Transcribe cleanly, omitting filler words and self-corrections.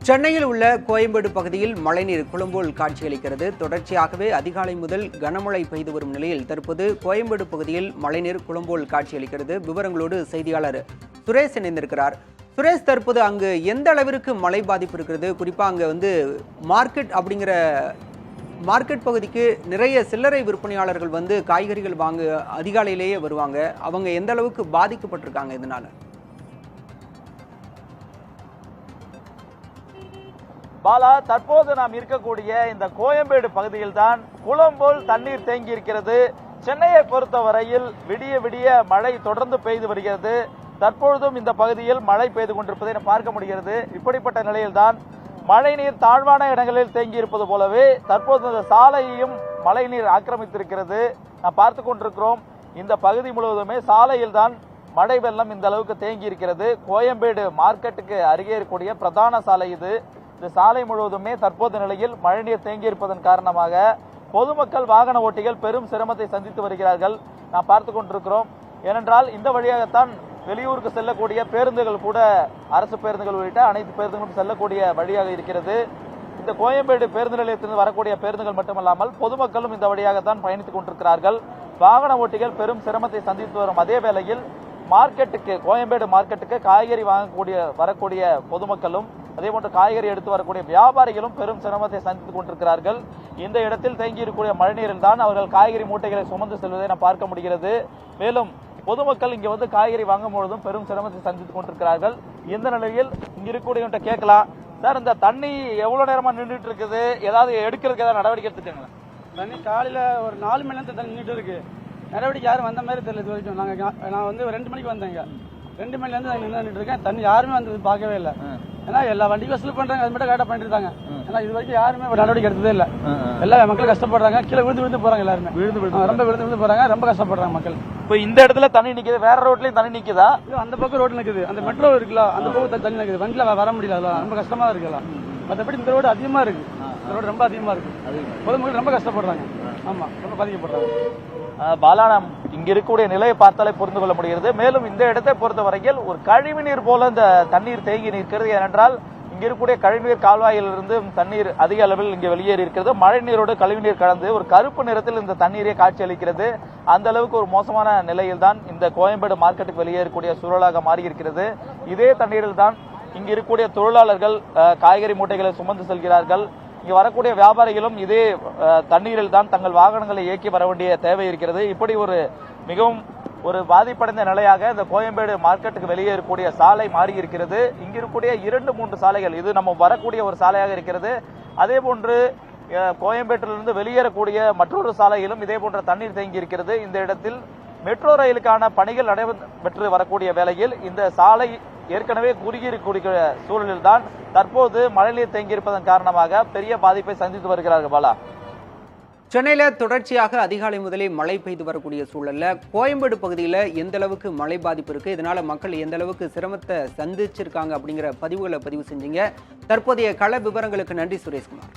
சென்னையில் உள்ள கோயம்பேடு பகுதியில் மழைநீர் குளம்போல் காட்சியளிக்கிறது. தொடர்ச்சியாகவே அதிகாலை முதல் கனமழை பெய்து வரும் நிலையில் தற்போது கோயம்பேடு பகுதியில் மழைநீர் குளம்போல் காட்சியளிக்கிறது. விவரங்களோடு செய்தியாளர் சுரேஷ் இணைந்திருக்கிறார். சுரேஷ், தற்போது அங்கு எந்த அளவிற்கு மழை பாதிப்பு இருக்கிறது? குறிப்பாக அங்கே மார்க்கெட் பகுதிக்கு நிறைய சில்லறை விற்பனையாளர்கள் காய்கறிகள் வாங்க அதிகாலையிலேயே வருவாங்க. அவங்க எந்த அளவுக்கு பாதிக்கப்பட்டிருக்காங்க இதனால? பாலா, தற்போது நாம் இருக்கக்கூடிய இந்த கோயம்பேடு பகுதியில் தான் குளம்போல் தண்ணீர் தேங்கி இருக்கிறது. சென்னையை பொறுத்தவரையில் விடிய விடிய மழை தொடர்ந்து பெய்து வருகிறது. தற்பொழுதும் இந்த பகுதியில் மழை பெய்து கொண்டிருப்பதை பார்க்க முடிகிறது. இப்படிப்பட்ட நிலையில்தான் மழைநீர் தாழ்வான இடங்களில் தேங்கி இருப்பது போலவே தற்போது இந்த சாலையையும் மழைநீர் ஆக்கிரமித்திருக்கிறது. நாம் பார்த்து கொண்டிருக்கிறோம். இந்த பகுதி முழுவதுமே சாலையில் தான் மழை வெள்ளம் இந்த அளவுக்கு தேங்கி இருக்கிறது. கோயம்பேடு மார்க்கெட்டுக்கு அருகே இருக்கக்கூடிய பிரதான சாலை இது. இந்த சாலை முழுவதுமே தற்போது நிலையில் மழைநீர் தேங்கி இருப்பதன் காரணமாக பொதுமக்கள், வாகன ஓட்டிகள் பெரும் சிரமத்தை சந்தித்து வருகிறார்கள். நாம் பார்த்து கொண்டிருக்கிறோம். ஏனென்றால் இந்த வழியாகத்தான் வெளியூருக்கு செல்லக்கூடிய பேருந்துகள் கூட, அரசு பேருந்துகள் உள்ளிட்ட அனைத்து பேருந்துகளும் செல்லக்கூடிய வழியாக இருக்கிறது. இந்த கோயம்பேடு பேருந்து நிலையத்திலிருந்து வரக்கூடிய பேருந்துகள் மட்டுமல்லாமல் பொதுமக்களும் இந்த வழியாகத்தான் பயணித்துக் கொண்டிருக்கிறார்கள். வாகன ஓட்டிகள் பெரும் சிரமத்தை சந்தித்து வரும் அதே வேளையில் கோயம்பேடு மார்க்கெட்டுக்கு காய்கறி வரக்கூடிய பொதுமக்களும், அதே போன்று காய்கறி எடுத்து வரக்கூடிய வியாபாரிகளும் பெரும் சிரமத்தை சந்தித்துக் கொண்டிருக்கிறார்கள். இந்த இடத்தில் தேங்கி இருக்கக்கூடிய மழைநீரில் தான் அவர்கள் காய்கறி மூட்டைகளை சுமந்து செல்வதை நாம் பார்க்க முடிகிறது. மேலும் பொதுமக்கள் இங்கே காய்கறி வாங்கும் பொழுதும் பெரும் சிரமத்தை சந்தித்துக் கொண்டிருக்கிறார்கள். இந்த நிலையில் இங்க இருக்கக்கூடிய கேட்கலாம், சார், இந்த தண்ணி எவ்வளவு நேரமா நின்றுட்டு இருக்குது? ஏதாவது எடுக்கிறதுக்கு ஏதாவது நடவடிக்கை எடுத்துட்டாங்களா? தண்ணி காலையில ஒரு 4 மணி நேரத்தில் தண்ணி நின்றுட்டு இருக்கு. நடவடிக்கை யாரும் வந்த மாதிரி தெரியல இது வரைக்கும். நான் 2 மணிக்கு வந்தேங்க. 2 மணிலேருந்து நான் நின்றுட்டு இருக்கேன். தண்ணி யாருமே வந்து பார்க்கவே இல்லை. ஏன்னா எல்லா வண்டிக்கும் வசூல் பண்றாங்க, அது மட்டும் கரெக்டாக பண்ணிட்டு இருக்காங்க. ஏன்னா இது வரைக்கும் யாருமே நடவடிக்கை எடுத்ததே இல்லை. எல்லா மக்களும் கஷ்டப்படுறாங்க. கீழே விழுந்து போறாங்க. எல்லாருமே ரொம்ப விழுந்து போறாங்க. ரொம்ப கஷ்டப்படுறாங்க மக்கள். இப்போ இந்த இடத்துல தண்ணி நிக்குது, வேற ரோட்லயும் தண்ணி நிக்குதா? அந்த பக்கம் ரோட்ல நிக்குது. அந்த மெட்ரோ இருக்குல்ல, அந்த பக்கம் தண்ணி நிக்குது. வண்டியில வர முடியல, ரொம்ப கஷ்டமா இருக்குல்ல. மற்றபடி இந்த ரோடு அதிகமா இருக்கு. இந்த ரோடு ரொம்ப அதிகமா இருக்கு. பொதுமக்கள் ரொம்ப கஷ்டப்படுறாங்க. ஆமா, ரொம்ப பாதிக்கப்படுறாங்க. பாலானம், இங்க இருக்கக்கூடிய நிலையை பார்த்தாலே புரிந்து கொள்ள முடிகிறது. மேலும் இந்த இடத்தை பொறுத்த வரையில் ஒரு கழிவு நீர் போல இந்த தண்ணீர் தேங்கி நிற்கிறது. ஏனென்றால் இங்க இருக்கக்கூடிய கழிவுநீர் கால்வாயிலிருந்து தண்ணீர் அதிக அளவில் இங்கே வெளியேறி இருக்கிறது. மழை நீரோடு கழிவுநீர் கலந்து ஒரு கருப்பு நிறத்தில் இந்த தண்ணீரை காட்சியளிக்கிறது. அந்த அளவுக்கு ஒரு மோசமான நிலையில் தான் இந்த கோயம்பேடு மார்க்கெட்டுக்கு வெளியேறக்கூடிய சூழலாக மாறி இருக்கிறது. இதே தண்ணீரில் தான் இங்க இருக்கக்கூடிய தொழிலாளர்கள் காய்கறி மூட்டைகளை சுமந்து செல்கிறார்கள். இங்க வரக்கூடிய வியாபாரிகளும் இதே தண்ணீரில் தான் தங்கள் வாகனங்களை இயக்கி வர வேண்டிய தேவை இருக்கிறது. இப்படி மிகவும் ஒரு பாதிப்படைந்த நிலையாக இந்த கோயம்பேடு மார்க்கெட்டுக்கு வெளியே இருக்கக்கூடிய சாலை மாறி இருக்கிறது. இங்க இருக்கக்கூடிய 2-3 சாலைகள், இது நம்ம வரக்கூடிய ஒரு சாலையாக இருக்கிறது. அதே போன்று கோயம்பேட்டிலிருந்து வெளியேறக்கூடிய மற்றொரு சாலையிலும் இதே போன்ற தண்ணீர் தேங்கி இருக்கிறது. இந்த இடத்தில் மெட்ரோ ரயிலுக்கான பணிகள் நடைபெற்று வரக்கூடிய வேளையில் இந்த சாலை ஏற்கனவே குறுகியிருக்கூடிய சூழலில் தான் தற்போது மழைநீர் தேங்கியிருப்பதன் காரணமாக பெரிய பாதிப்பை சந்தித்து வருகிறார்கள். பாலா, சென்னையில் தொடர்ச்சியாக அதிகாலை முதலே மழை பெய்து வரக்கூடிய சூழல்ல கோயம்பேடு பகுதியில் எந்த அளவுக்கு மழை பாதிப்பு இருக்கு, இதனால மக்கள் எந்த அளவுக்கு சிரமத்தை சந்திச்சிருக்காங்க அப்படிங்கிற பதிவுகளை பதிவு செஞ்சீங்க. தற்போதைய கள விவரங்களுக்கு நன்றி சுரேஷ்குமார்.